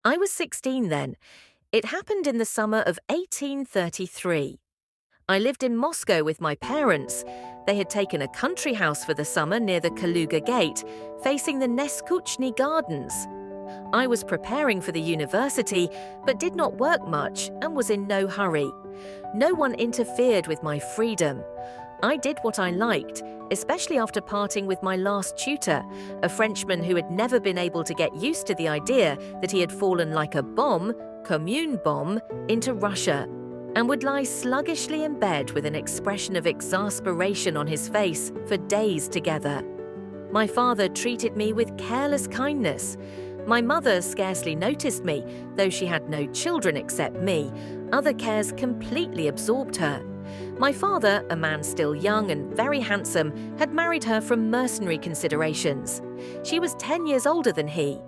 I was 16 then. It happened in the summer of 1833. I lived in Moscow with my parents. They had taken a country house for the summer near the Kaluga Gate, facing the Neskuchny Gardens. I was preparing for the university, but did not work much and was in no hurry. No one interfered with my freedom. I did what I liked, especially after parting with my last tutor, a Frenchman who had never been able to get used to the idea that he had fallen like a bomb, commune bomb, into Russia, and would lie sluggishly in bed with an expression of exasperation on his face for days together. My father treated me with careless kindness. My mother scarcely noticed me, though she had no children except me. Other cares completely absorbed her. My father, a man still young and very handsome, had married her from mercenary considerations. She was 10 years older than he.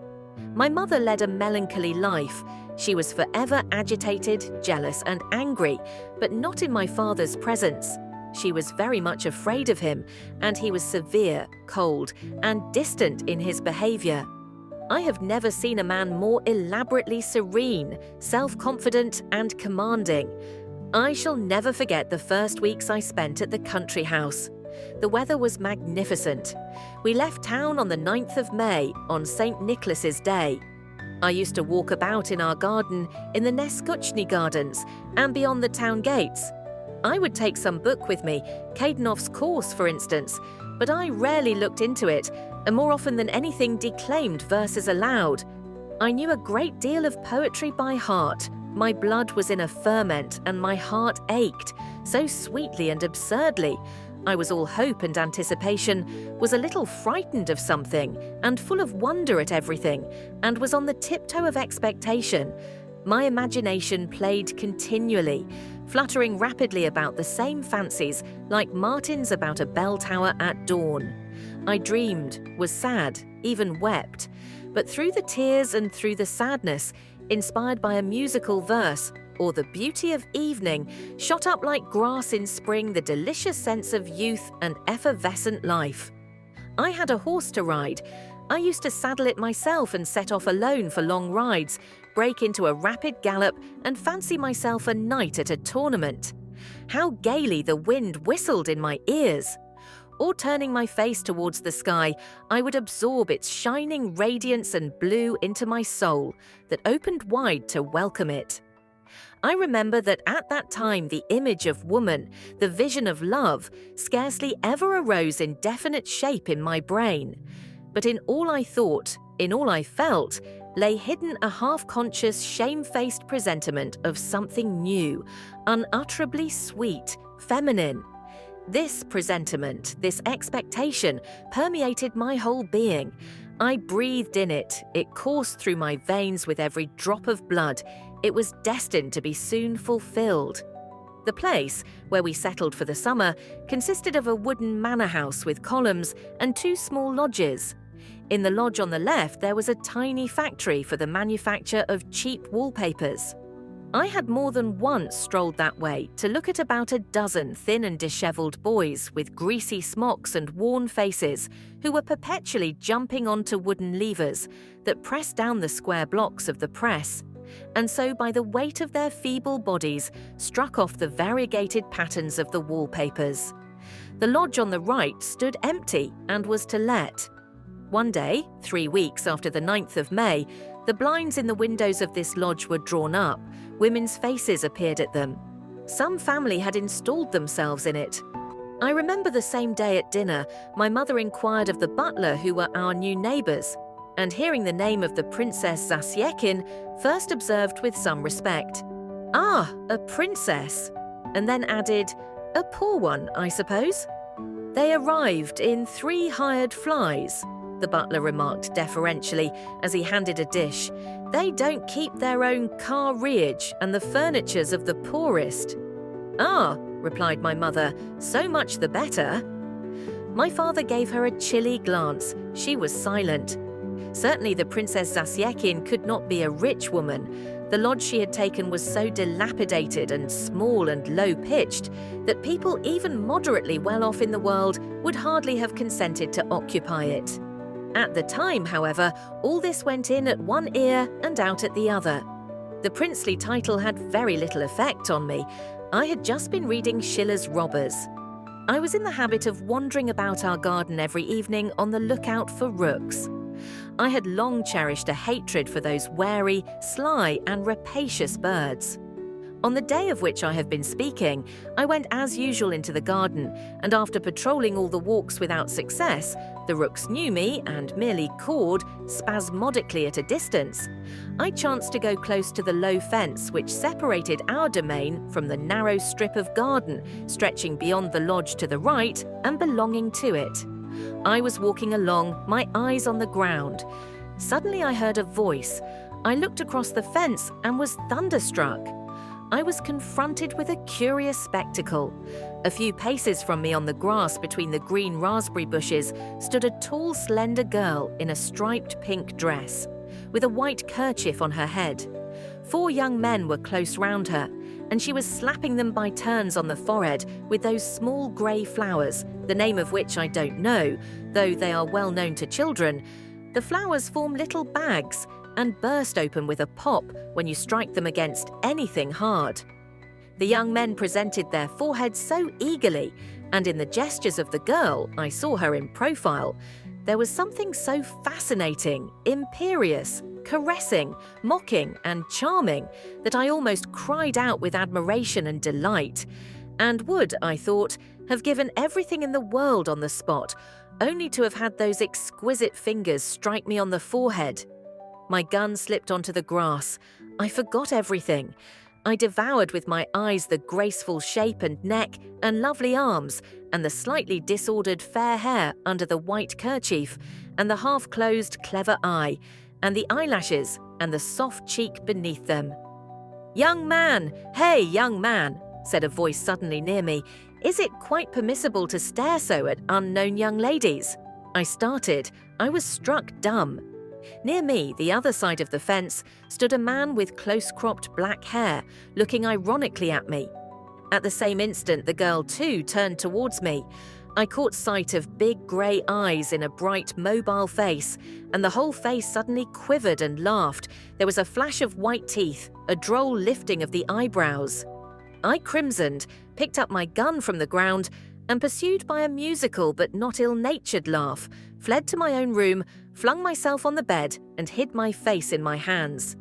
My mother led a melancholy life. She was forever agitated, jealous, and angry, but not in my father's presence. She was very much afraid of him, and he was severe, cold, and distant in his behavior. I have never seen a man more elaborately serene, self-confident, and commanding. I shall never forget the first weeks I spent at the country house. The weather was magnificent. We left town on the 9th of May, on St. Nicholas's Day. I used to walk about in our garden in the Neskuchny Gardens and beyond the town gates. I would take some book with me, Kadanov's Course, for instance, but I rarely looked into it, and more often than anything declaimed verses aloud. I knew a great deal of poetry by heart. My blood was in a ferment and my heart ached, so sweetly and absurdly. I was all hope and anticipation, was a little frightened of something, and full of wonder at everything, and was on the tiptoe of expectation. My imagination played continually, fluttering rapidly about the same fancies like martins about a bell tower at dawn. I dreamed, was sad, even wept. But through the tears and through the sadness, inspired by a musical verse, or the beauty of evening, shot up like grass in spring the delicious sense of youth and effervescent life. I had a horse to ride. I used to saddle it myself and set off alone for long rides, break into a rapid gallop, and fancy myself a knight at a tournament. How gaily the wind whistled in my ears! Or turning my face towards the sky, I would absorb its shining radiance and blue into my soul that opened wide to welcome it. I remember that at that time the image of woman, the vision of love, scarcely ever arose in definite shape in my brain. But in all I thought, in all I felt, lay hidden a half-conscious, shame-faced presentiment of something new, unutterably sweet, feminine. This presentiment, this expectation, permeated my whole being. I breathed in it. It coursed through my veins with every drop of blood. It was destined to be soon fulfilled. The place, where we settled for the summer, consisted of a wooden manor house with columns and 2 small lodges. In the lodge on the left, there was a tiny factory for the manufacture of cheap wallpapers. I had more than once strolled that way to look at about a dozen thin and dishevelled boys with greasy smocks and worn faces who were perpetually jumping onto wooden levers that pressed down the square blocks of the press, and so by the weight of their feeble bodies struck off the variegated patterns of the wallpapers. The lodge on the right stood empty and was to let. One day, 3 weeks after the 9th of May, the blinds in the windows of this lodge were drawn up. Women's faces appeared at them. Some family had installed themselves in it. I remember the same day at dinner, my mother inquired of the butler who were our new neighbours, and hearing the name of the Princess Zasyekin, first observed with some respect, "Ah, a princess," and then added, "A poor one, I suppose?" "They arrived in 3 hired flies," the butler remarked deferentially as he handed a dish. "They don't keep their own carriage, and the furniture's of the poorest." "Ah," replied my mother, "so much the better." My father gave her a chilly glance. She was silent. Certainly the Princess Zasyekin could not be a rich woman. The lodge she had taken was so dilapidated and small and low-pitched that people even moderately well off in the world would hardly have consented to occupy it. At the time, however, all this went in at one ear and out at the other. The princely title had very little effect on me. I had just been reading Schiller's Robbers. I was in the habit of wandering about our garden every evening on the lookout for rooks. I had long cherished a hatred for those wary, sly, and rapacious birds. On the day of which I have been speaking, I went as usual into the garden, and after patrolling all the walks without success, the rooks knew me and merely cawed spasmodically at a distance. I chanced to go close to the low fence which separated our domain from the narrow strip of garden stretching beyond the lodge to the right and belonging to it. I was walking along, my eyes on the ground. Suddenly I heard a voice. I looked across the fence and was thunderstruck. I was confronted with a curious spectacle. A few paces from me on the grass between the green raspberry bushes stood a tall, slender girl in a striped pink dress, with a white kerchief on her head. 4 young men were close round her, and she was slapping them by turns on the forehead with those small grey flowers, the name of which I don't know, though they are well known to children. The flowers form little bags and burst open with a pop when you strike them against anything hard. The young men presented their foreheads so eagerly, and in the gestures of the girl, I saw her in profile, there was something so fascinating, imperious, caressing, mocking, and charming that I almost cried out with admiration and delight, and would, I thought, have given everything in the world on the spot, only to have had those exquisite fingers strike me on the forehead. My gun slipped onto the grass. I forgot everything. I devoured with my eyes the graceful shape and neck and lovely arms, and the slightly disordered fair hair under the white kerchief, and the half-closed clever eye, and the eyelashes, and the soft cheek beneath them. "Young man! Hey, young man!" said a voice suddenly near me. "Is it quite permissible to stare so at unknown young ladies?" I started. I was struck dumb. Near me, the other side of the fence, stood a man with close-cropped black hair, looking ironically at me. At the same instant, the girl too turned towards me. I caught sight of big grey eyes in a bright, mobile face, and the whole face suddenly quivered and laughed. There was a flash of white teeth, a droll lifting of the eyebrows. I crimsoned, picked up my gun from the ground, and pursued by a musical but not ill-natured laugh, fled to my own room, flung myself on the bed, and hid my face in my hands.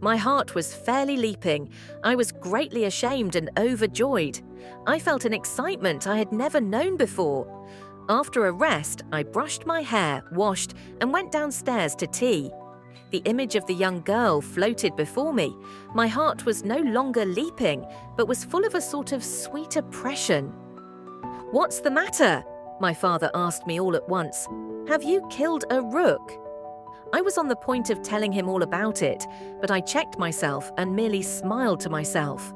My heart was fairly leaping. I was greatly ashamed and overjoyed. I felt an excitement I had never known before. After a rest, I brushed my hair, washed, and went downstairs to tea. The image of the young girl floated before me. My heart was no longer leaping, but was full of a sort of sweet oppression. "What's the matter?" my father asked me all at once. "Have you killed a rook?" I was on the point of telling him all about it, but I checked myself and merely smiled to myself.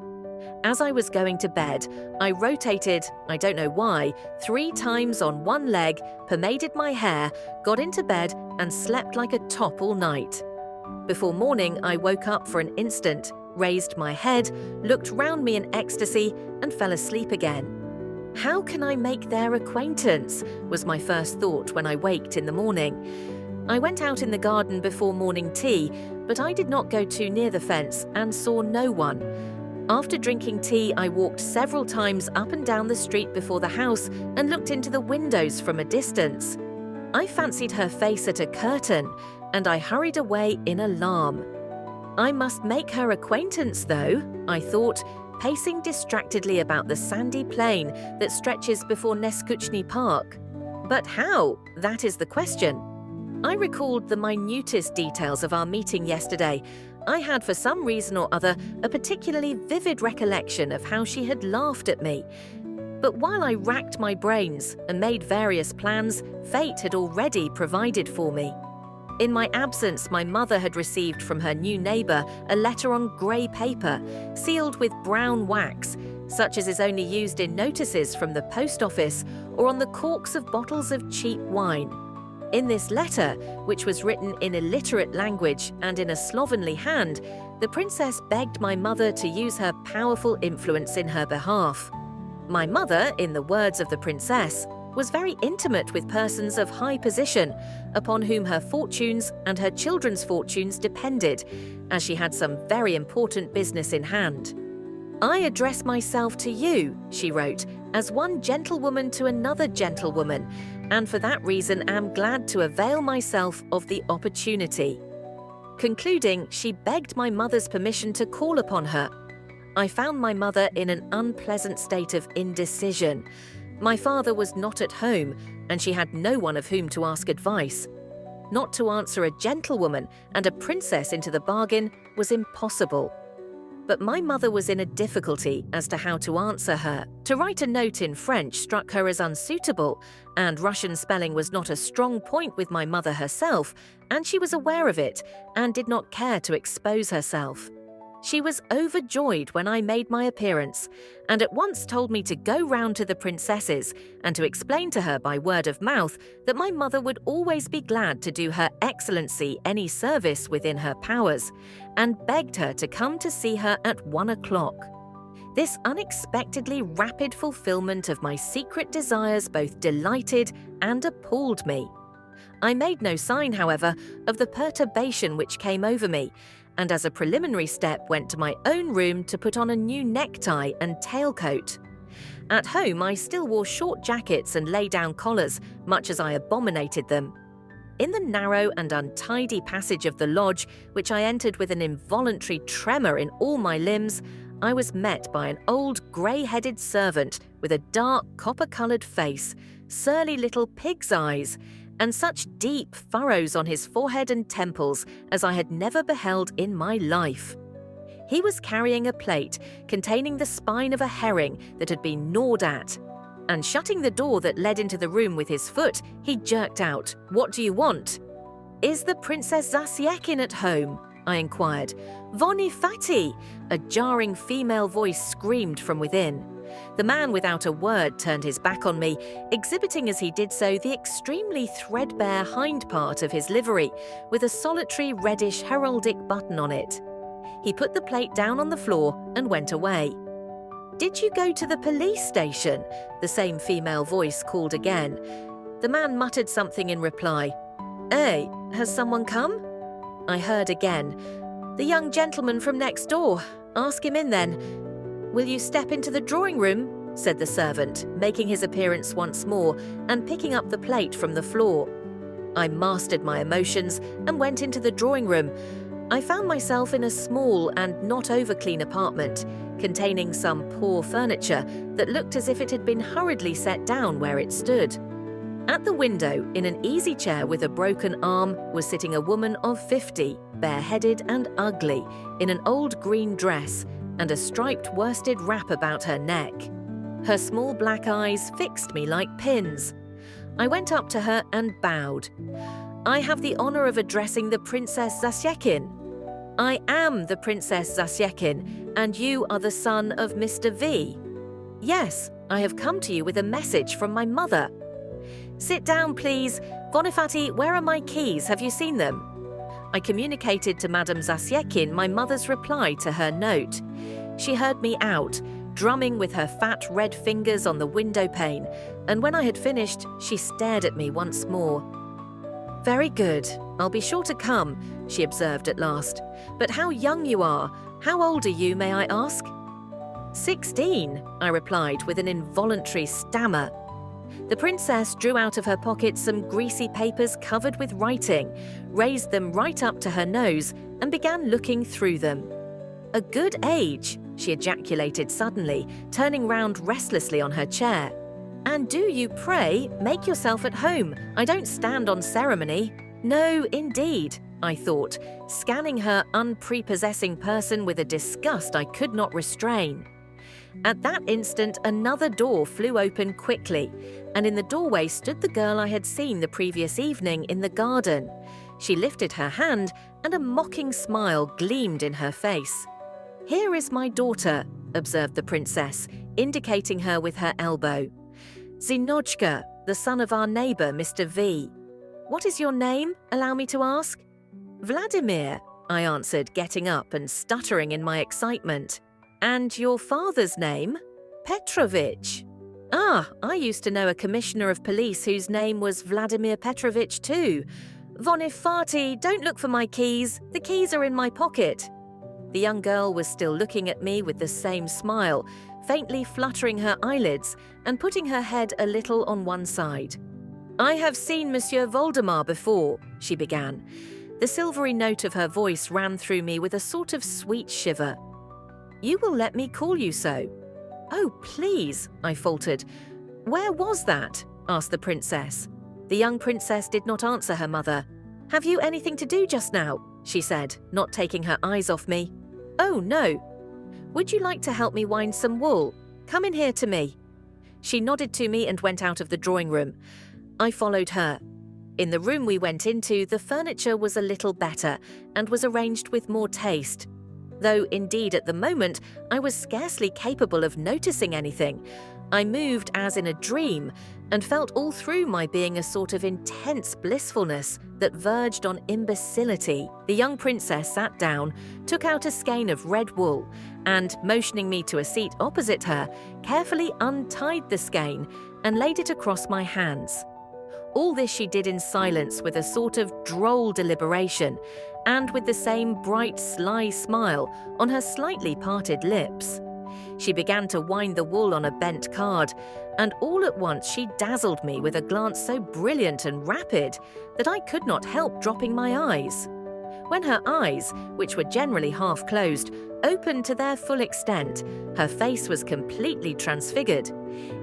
As I was going to bed, I rotated, I don't know why, 3 times on one leg, pomaded my hair, got into bed, and slept like a top all night. Before morning, I woke up for an instant, raised my head, looked round me in ecstasy, and fell asleep again. "How can I make their acquaintance?" was my first thought when I waked in the morning. I went out in the garden before morning tea, but I did not go too near the fence and saw no one. After drinking tea, I walked several times up and down the street before the house and looked into the windows from a distance. I fancied her face at a curtain, and I hurried away in alarm. I must make her acquaintance, though, I thought, pacing distractedly about the sandy plain that stretches before Neskuchny Park. But how? That is the question. I recalled the minutest details of our meeting yesterday. I had, for some reason or other, a particularly vivid recollection of how she had laughed at me. But while I racked my brains and made various plans, fate had already provided for me. In my absence, my mother had received from her new neighbour a letter on grey paper, sealed with brown wax, such as is only used in notices from the post office or on the corks of bottles of cheap wine. In this letter, which was written in illiterate language and in a slovenly hand, the princess begged my mother to use her powerful influence in her behalf. My mother, in the words of the princess, was very intimate with persons of high position, upon whom her fortunes and her children's fortunes depended, as she had some very important business in hand. "I address myself to you," she wrote, "as one gentlewoman to another gentlewoman, and for that reason am glad to avail myself of the opportunity." Concluding, she begged my mother's permission to call upon her. I found my mother in an unpleasant state of indecision. My father was not at home, and she had no one of whom to ask advice. Not to answer a gentlewoman, and a princess into the bargain, was impossible. But my mother was in a difficulty as to how to answer her. To write a note in French struck her as unsuitable, and Russian spelling was not a strong point with my mother herself, and she was aware of it and did not care to expose herself. She was overjoyed when I made my appearance, and at once told me to go round to the princesses and to explain to her by word of mouth that my mother would always be glad to do Her Excellency any service within her powers, and begged her to come to see her at 1 o'clock. This unexpectedly rapid fulfillment of my secret desires both delighted and appalled me. I made no sign, however, of the perturbation which came over me, and as a preliminary step went to my own room to put on a new necktie and tailcoat. At home, I still wore short jackets and lay-down collars, much as I abominated them. In the narrow and untidy passage of the lodge, which I entered with an involuntary tremor in all my limbs, I was met by an old grey-headed servant with a dark copper-coloured face, surly little pig's eyes, and such deep furrows on his forehead and temples as I had never beheld in my life. He was carrying a plate containing the spine of a herring that had been gnawed at, and shutting the door that led into the room with his foot, he jerked out, "What do you want?" "Is the Princess Zasyekin at home?" I inquired. "Voni fati!" a jarring female voice screamed from within. The man without a word turned his back on me, exhibiting as he did so the extremely threadbare hind part of his livery, with a solitary reddish heraldic button on it. He put the plate down on the floor and went away. "Did you go to the police station?" the same female voice called again. The man muttered something in reply. "Eh, has someone come?" I heard again. "The young gentleman from next door. Ask him in then." "Will you step into the drawing room?" said the servant, making his appearance once more and picking up the plate from the floor. I mastered my emotions and went into the drawing room. I found myself in a small and not over-clean apartment, containing some poor furniture that looked as if it had been hurriedly set down where it stood. At the window, in an easy chair with a broken arm, was sitting a woman of 50, bareheaded and ugly, in an old green dress and a striped worsted wrap about her neck. Her small black eyes fixed me like pins. I went up to her and bowed. "I have the honor of addressing the Princess Zasyekin." "I am the Princess Zasyekin, and you are the son of Mr. V." "Yes, I have come to you with a message from my mother." "Sit down, please. Bonifati, where are my keys? Have you seen them?" I communicated to Madame Zasyekin my mother's reply to her note. She heard me out, drumming with her fat red fingers on the window pane, and when I had finished, she stared at me once more. "Very good. I'll be sure to come," she observed at last. "But how young you are. How old are you, may I ask?" 16, I replied with an involuntary stammer. The princess drew out of her pocket some greasy papers covered with writing, raised them right up to her nose, and began looking through them. "A good age," she ejaculated suddenly, turning round restlessly on her chair. "And do you, pray, make yourself at home. I don't stand on ceremony." "No, indeed," I thought, scanning her unprepossessing person with a disgust I could not restrain. At that instant, another door flew open quickly, and in the doorway stood the girl I had seen the previous evening in the garden. She lifted her hand, and a mocking smile gleamed in her face. "Here is my daughter," observed the princess, indicating her with her elbow. "Zinojka, the son of our neighbour, Mr. V. What is your name, allow me to ask?" "Vladimir," I answered, getting up and stuttering in my excitement. "And your father's name?" "Petrovich." Ah, I used to know a commissioner of police whose name was Vladimir Petrovich too. Von Ifati, don't look for my keys. The keys are in my pocket. The young girl was still looking at me with the same smile, faintly fluttering her eyelids and putting her head a little on one side. I have seen Monsieur Voldemar before, she began. The silvery note of her voice ran through me with a sort of sweet shiver. You will let me call you so? Oh, please, I faltered. Where was that? Asked the princess. The young princess did not answer her mother. Have you anything to do just now? She said, not taking her eyes off me. Oh, no. Would you like to help me wind some wool? Come in here to me. She nodded to me and went out of the drawing room. I followed her. In the room we went into, the furniture was a little better and was arranged with more taste. Though indeed at the moment I was scarcely capable of noticing anything. I moved as in a dream and felt all through my being a sort of intense blissfulness that verged on imbecility. The young princess sat down, took out a skein of red wool, and, motioning me to a seat opposite her, carefully untied the skein and laid it across my hands. All this she did in silence with a sort of droll deliberation, and with the same bright, sly smile on her slightly parted lips. She began to wind the wool on a bent card, and all at once she dazzled me with a glance so brilliant and rapid that I could not help dropping my eyes. When her eyes, which were generally half closed, opened to their full extent, her face was completely transfigured.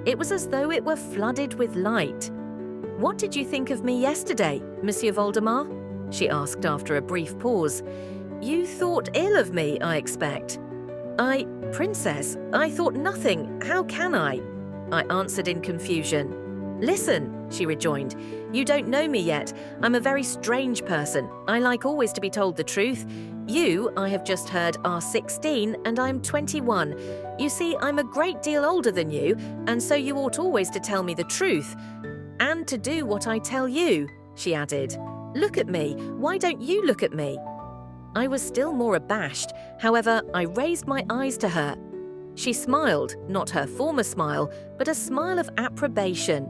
It was as though it were flooded with light. What did you think of me yesterday, Monsieur Voldemar? She asked after a brief pause. You thought ill of me, I expect. Princess, I thought nothing. How can I? I answered in confusion. Listen, she rejoined. You don't know me yet. I'm a very strange person. I like always to be told the truth. You, I have just heard, are 16 and I'm 21. You see, I'm a great deal older than you, and so you ought always to tell me the truth. And to do what I tell you, she added. Look at me. Why don't you look at me? I was still more abashed. However, I raised my eyes to her. She smiled, not her former smile, but a smile of approbation.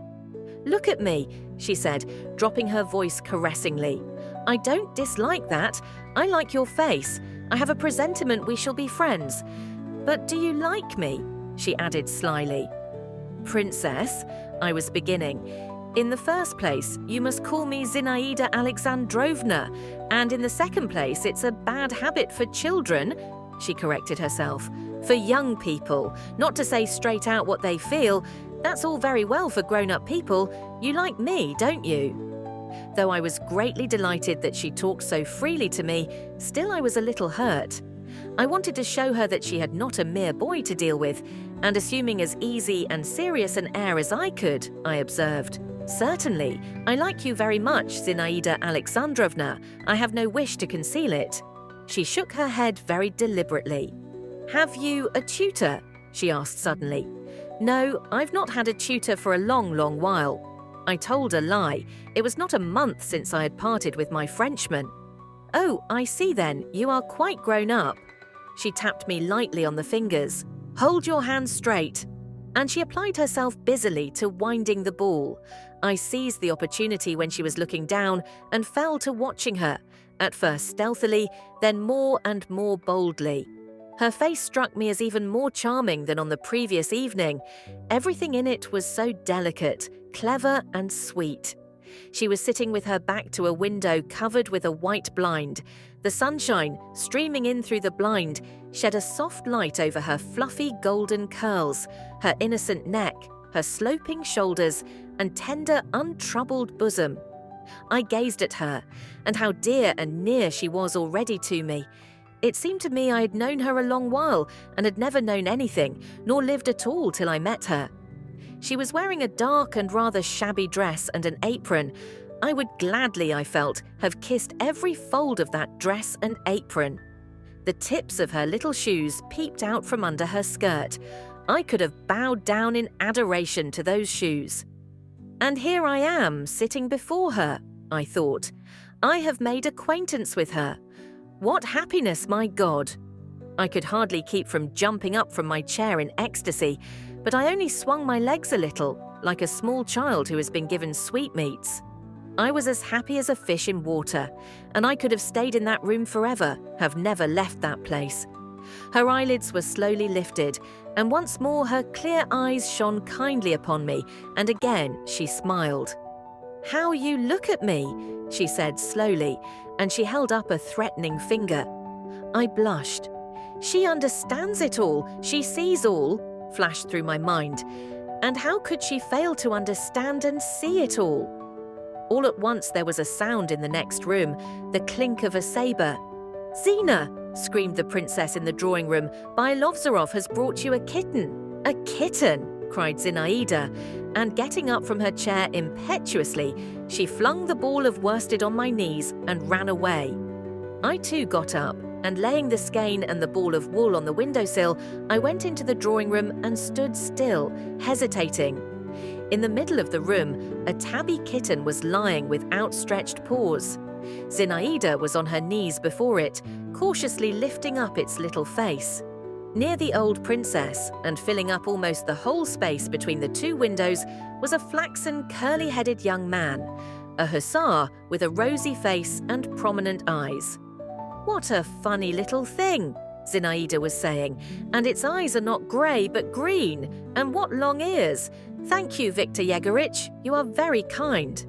Look at me, she said, dropping her voice caressingly. I don't dislike that. I like your face. I have a presentiment we shall be friends. But do you like me? She added slyly. Princess, I was beginning. In the first place, you must call me Zinaïda Alexandrovna, and in the second place, it's a bad habit for children, she corrected herself, for young people, not to say straight out what they feel. That's all very well for grown-up people. You like me, don't you? Though I was greatly delighted that she talked so freely to me, still I was a little hurt. I wanted to show her that she had not a mere boy to deal with, and assuming as easy and serious an air as I could, I observed, Certainly, I like you very much, Zinaïda Alexandrovna. I have no wish to conceal it. She shook her head very deliberately. Have you a tutor? She asked suddenly. No, I've not had a tutor for a long, long while. I told a lie. It was not a month since I had parted with my Frenchman. Oh, I see then, you are quite grown up. She tapped me lightly on the fingers. Hold your hands straight. And she applied herself busily to winding the ball. I seized the opportunity when she was looking down and fell to watching her, at first stealthily, then more and more boldly. Her face struck me as even more charming than on the previous evening. Everything in it was so delicate, clever and sweet. She was sitting with her back to a window covered with a white blind. The sunshine, streaming in through the blind, shed a soft light over her fluffy golden curls, her innocent neck, her sloping shoulders, and tender, untroubled bosom. I gazed at her, and how dear and near she was already to me. It seemed to me I had known her a long while, and had never known anything, nor lived at all till I met her. She was wearing a dark and rather shabby dress and an apron. I would gladly, I felt, have kissed every fold of that dress and apron. The tips of her little shoes peeped out from under her skirt. I could have bowed down in adoration to those shoes. And here I am, sitting before her, I thought. I have made acquaintance with her. What happiness, my God! I could hardly keep from jumping up from my chair in ecstasy, but I only swung my legs a little, like a small child who has been given sweetmeats. I was as happy as a fish in water, and I could have stayed in that room forever, have never left that place. Her eyelids were slowly lifted, and once more her clear eyes shone kindly upon me, and again she smiled. "How you look at me," she said slowly, and she held up a threatening finger. I blushed. "She understands it all, she sees all," flashed through my mind. And how could she fail to understand and see it all? All at once there was a sound in the next room, the clink of a saber. "Zina!" screamed the princess in the drawing room. "Bylovzarov has brought you a kitten." "A kitten!" cried Zinaïda, and getting up from her chair impetuously, she flung the ball of worsted on my knees and ran away. I too got up, and laying the skein and the ball of wool on the windowsill, I went into the drawing room and stood still, hesitating. In the middle of the room, a tabby kitten was lying with outstretched paws. Zinaïda was on her knees before it, cautiously lifting up its little face. Near the old princess, and filling up almost the whole space between the two windows, was a flaxen, curly-headed young man, a hussar with a rosy face and prominent eyes. "What a funny little thing," Zinaïda was saying, "and its eyes are not grey but green, and what long ears. Thank you, Viktor Yegorich, you are very kind."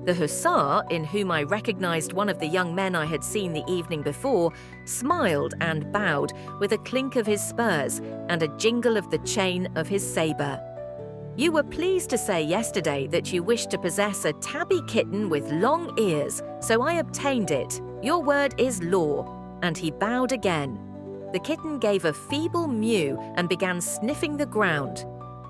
The hussar, in whom I recognized one of the young men I had seen the evening before, smiled and bowed with a clink of his spurs and a jingle of the chain of his saber. "You were pleased to say yesterday that you wished to possess a tabby kitten with long ears, so I obtained it. Your word is law." And he bowed again. The kitten gave a feeble mew and began sniffing the ground.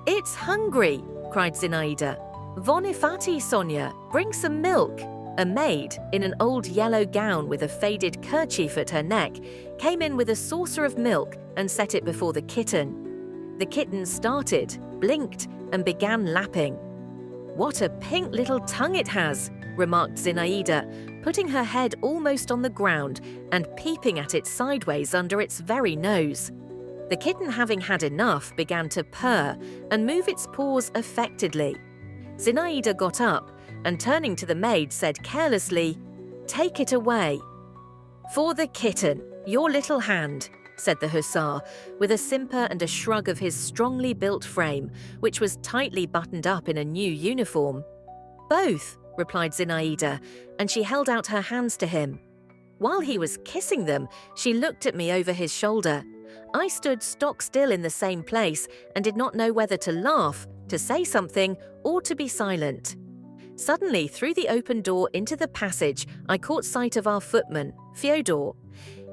"It's hungry," cried Zinaïda. "Vonifati, Sonia, bring some milk." A maid, in an old yellow gown with a faded kerchief at her neck, came in with a saucer of milk and set it before the kitten. The kitten started, blinked, and began lapping. "What a pink little tongue it has," remarked Zinaïda, putting her head almost on the ground and peeping at it sideways under its very nose. The kitten, having had enough, began to purr and move its paws affectedly. Zinaïda got up and, turning to the maid, said carelessly, "Take it away." "For the kitten, your little hand," said the hussar, with a simper and a shrug of his strongly built frame, which was tightly buttoned up in a new uniform. "Both," replied Zinaïda, and she held out her hands to him. While he was kissing them, she looked at me over his shoulder. I stood stock still in the same place and did not know whether to laugh, to say something, or to be silent. Suddenly, through the open door into the passage, I caught sight of our footman, Fyodor.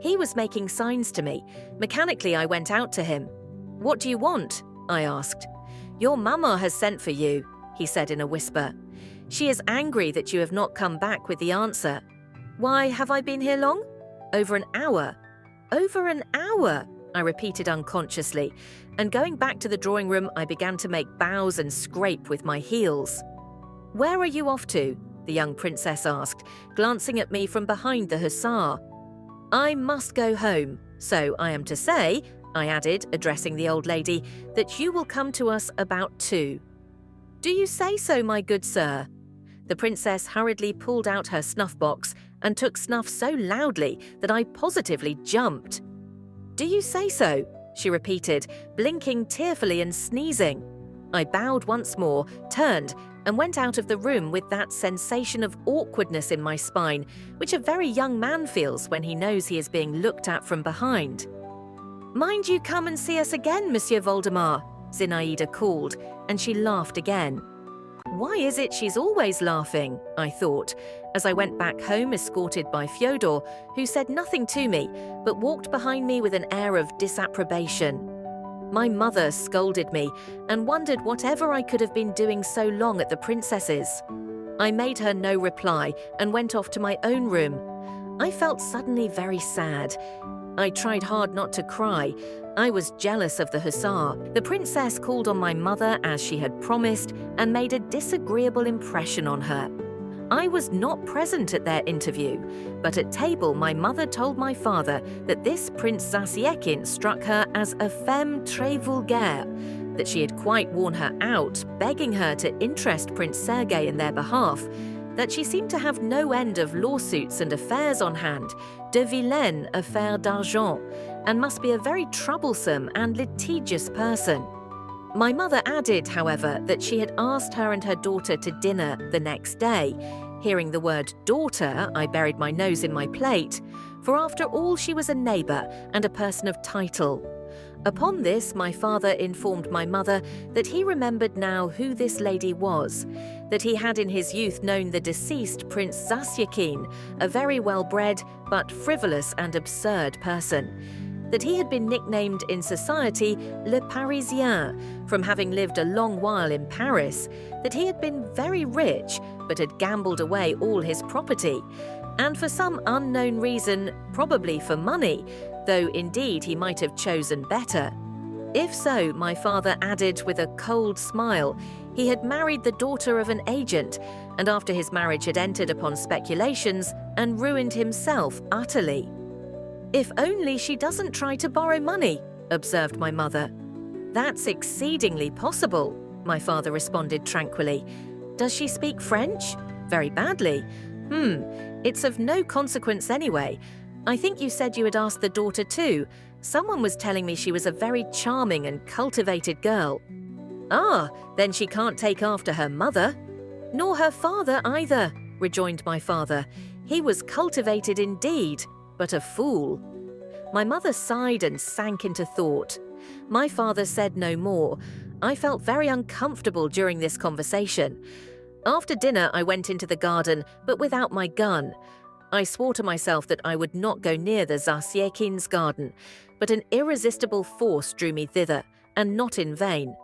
He was making signs to me. Mechanically, I went out to him. "What do you want?" I asked. "Your mamma has sent for you," he said in a whisper. "She is angry that you have not come back with the answer." "Why, have I been here long?" "Over an hour." "Over an hour," I repeated unconsciously, and going back to the drawing room, I began to make bows and scrape with my heels. "Where are you off to?" the young princess asked, glancing at me from behind the hussar. "I must go home, so I am to say," I added, addressing the old lady, "that you will come to us about 2. "Do you say so, my good sir?" The princess hurriedly pulled out her snuff box and took snuff so loudly that I positively jumped. "Do you say so?" she repeated, blinking tearfully and sneezing. I bowed once more, turned, and went out of the room with that sensation of awkwardness in my spine, which a very young man feels when he knows he is being looked at from behind. "Mind you come and see us again, Monsieur Voldemar," Zinaïda called, and she laughed again. Why is it she's always laughing? I thought, as I went back home escorted by Fyodor, who said nothing to me, but walked behind me with an air of disapprobation. My mother scolded me and wondered whatever I could have been doing so long at the princess's. I made her no reply and went off to my own room. I felt suddenly very sad. I tried hard not to cry. I was jealous of the hussar. The princess called on my mother as she had promised and made a disagreeable impression on her. I was not present at their interview, but at table my mother told my father that this Prince Zasiekin struck her as a femme très vulgaire, that she had quite worn her out, begging her to interest Prince Sergei in their behalf, that she seemed to have no end of lawsuits and affairs on hand, de vilaines affaires d'argent, and must be a very troublesome and litigious person. My mother added, however, that she had asked her and her daughter to dinner the next day. Hearing the word daughter, I buried my nose in my plate, for after all she was a neighbour and a person of title. Upon this, my father informed my mother that he remembered now who this lady was, that he had in his youth known the deceased Prince Zasyakin, a very well-bred but frivolous and absurd person, that he had been nicknamed in society Le Parisien from having lived a long while in Paris, that he had been very rich but had gambled away all his property, and for some unknown reason, probably for money, though indeed he might have chosen better. If so, my father added with a cold smile, he had married the daughter of an agent, and after his marriage had entered upon speculations and ruined himself utterly. "If only she doesn't try to borrow money," observed my mother. "That's exceedingly possible," my father responded tranquilly. "Does she speak French? Very badly. It's of no consequence anyway. I think you said you had asked the daughter too. Someone was telling me she was a very charming and cultivated girl." "Ah, then she can't take after her mother." "Nor her father either," rejoined my father. "He was cultivated indeed, but a fool." My mother sighed and sank into thought. My father said no more. I felt very uncomfortable during this conversation. After dinner, I went into the garden, but without my gun. I swore to myself that I would not go near the Zasyekins' garden, but an irresistible force drew me thither, and not in vain.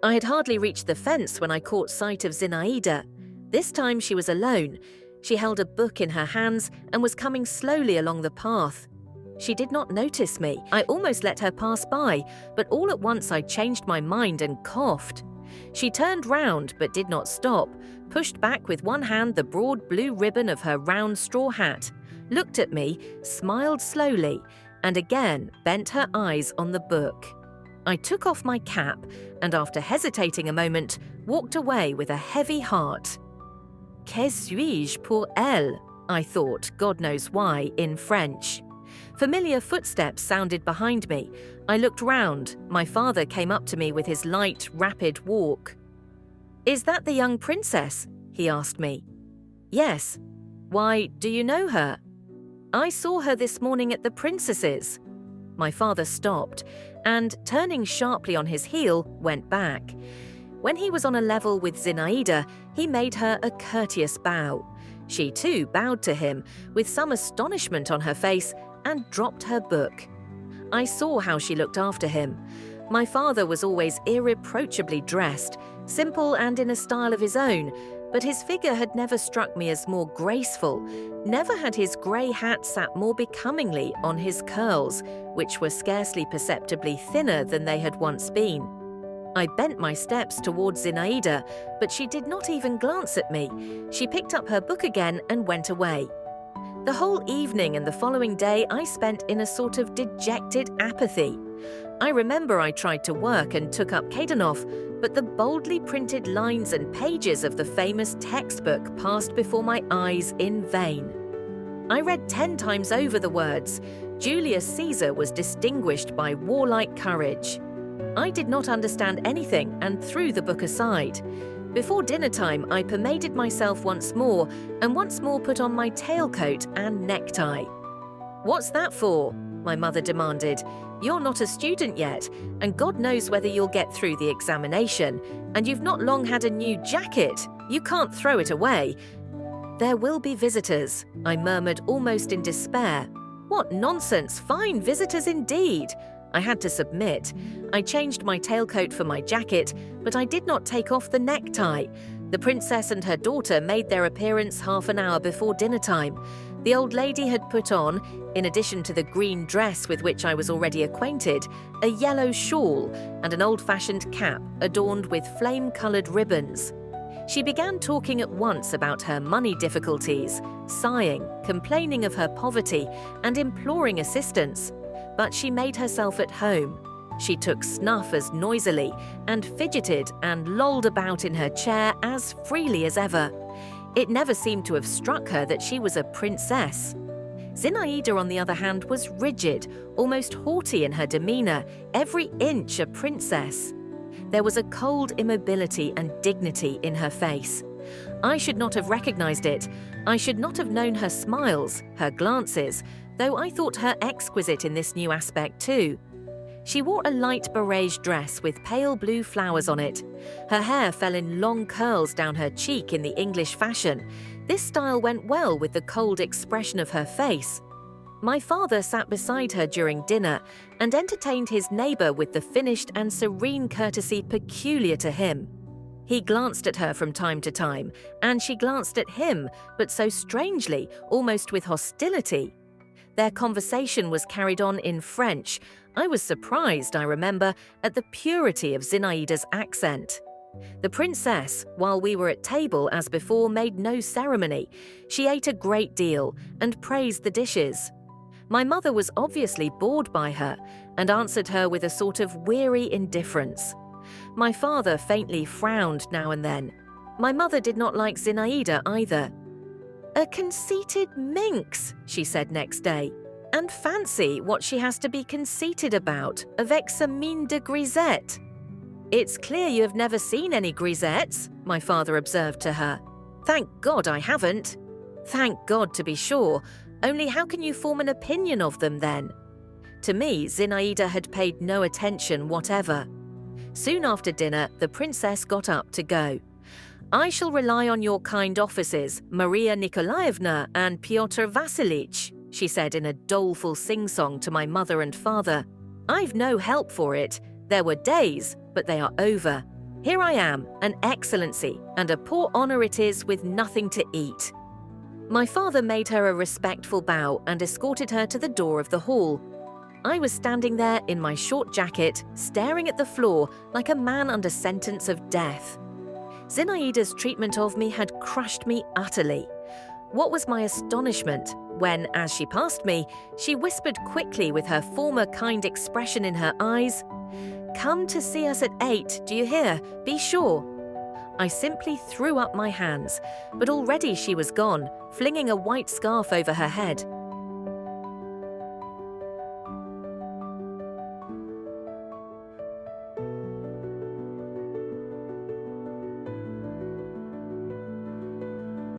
I had hardly reached the fence when I caught sight of Zinaïda. This time she was alone. She held a book in her hands and was coming slowly along the path. She did not notice me. I almost let her pass by, but all at once I changed my mind and coughed. She turned round but did not stop, pushed back with one hand the broad blue ribbon of her round straw hat, looked at me, smiled slowly, and again bent her eyes on the book. I took off my cap and, after hesitating a moment, walked away with a heavy heart. Que suis-je pour elle? I thought, God knows why, in French. Familiar footsteps sounded behind me. I looked round. My father came up to me with his light, rapid walk. "Is that the young princess?" he asked me. "Yes." "Why, do you know her?" "I saw her this morning at the princess's." My father stopped and, turning sharply on his heel, went back. When he was on a level with Zinaïda, he made her a courteous bow. She too bowed to him, with some astonishment on her face, and dropped her book. I saw how she looked after him. My father was always irreproachably dressed, simple and in a style of his own, but his figure had never struck me as more graceful. Never had his grey hat sat more becomingly on his curls, which were scarcely perceptibly thinner than they had once been. I bent my steps towards Zinaïda, but she did not even glance at me. She picked up her book again and went away. The whole evening and the following day I spent in a sort of dejected apathy. I remember I tried to work and took up Kaidanov, but the boldly printed lines and pages of the famous textbook passed before my eyes in vain. I read 10 times over the words, "Julius Caesar was distinguished by warlike courage." I did not understand anything and threw the book aside. Before dinner time, I pomaded myself once more and once more put on my tailcoat and necktie. "What's that for?" my mother demanded. "You're not a student yet, and God knows whether you'll get through the examination, and you've not long had a new jacket. You can't throw it away." "There will be visitors," I murmured almost in despair. "What nonsense! Fine visitors indeed!" I had to submit. I changed my tailcoat for my jacket, but I did not take off the necktie. The princess and her daughter made their appearance half an hour before dinner time. The old lady had put on, in addition to the green dress with which I was already acquainted, a yellow shawl and an old-fashioned cap adorned with flame-coloured ribbons. She began talking at once about her money difficulties, sighing, complaining of her poverty, and imploring assistance. But she made herself at home. She took snuff as noisily and fidgeted and lolled about in her chair as freely as ever. It never seemed to have struck her that she was a princess. Zinaïda, on the other hand, was rigid, almost haughty in her demeanor, every inch a princess. There was a cold immobility and dignity in her face. I should not have recognized it. I should not have known her smiles, her glances, though I thought her exquisite in this new aspect too. She wore a light barège dress with pale blue flowers on it. Her hair fell in long curls down her cheek in the English fashion. This style went well with the cold expression of her face. My father sat beside her during dinner and entertained his neighbor with the finished and serene courtesy peculiar to him. He glanced at her from time to time, and she glanced at him, but so strangely, almost with hostility. Their conversation was carried on in French. I was surprised, I remember, at the purity of Zinaïda's accent. The princess, while we were at table as before, made no ceremony. She ate a great deal and praised the dishes. My mother was obviously bored by her and answered her with a sort of weary indifference. My father faintly frowned now and then. My mother did not like Zinaïda either. "A conceited minx," she said next day. "And fancy what she has to be conceited about, avec sa mine de grisette." "It's clear you have never seen any grisettes," my father observed to her. "Thank God I haven't." "Thank God, to be sure. Only how can you form an opinion of them then?" To me, Zinaïda had paid no attention whatever. Soon after dinner, the princess got up to go. "I shall rely on your kind offices, Maria Nikolaevna and Pyotr Vassilitch," she said in a doleful sing-song to my mother and father. "I've no help for it. There were days, but they are over. Here I am, an excellency, and a poor honor it is with nothing to eat." My father made her a respectful bow and escorted her to the door of the hall. I was standing there in my short jacket, staring at the floor like a man under sentence of death. Zinaïda's treatment of me had crushed me utterly. What was my astonishment when, as she passed me, she whispered quickly with her former kind expression in her eyes, "Come to see us at 8, do you hear? Be sure." I simply threw up my hands, but already she was gone, flinging a white scarf over her head.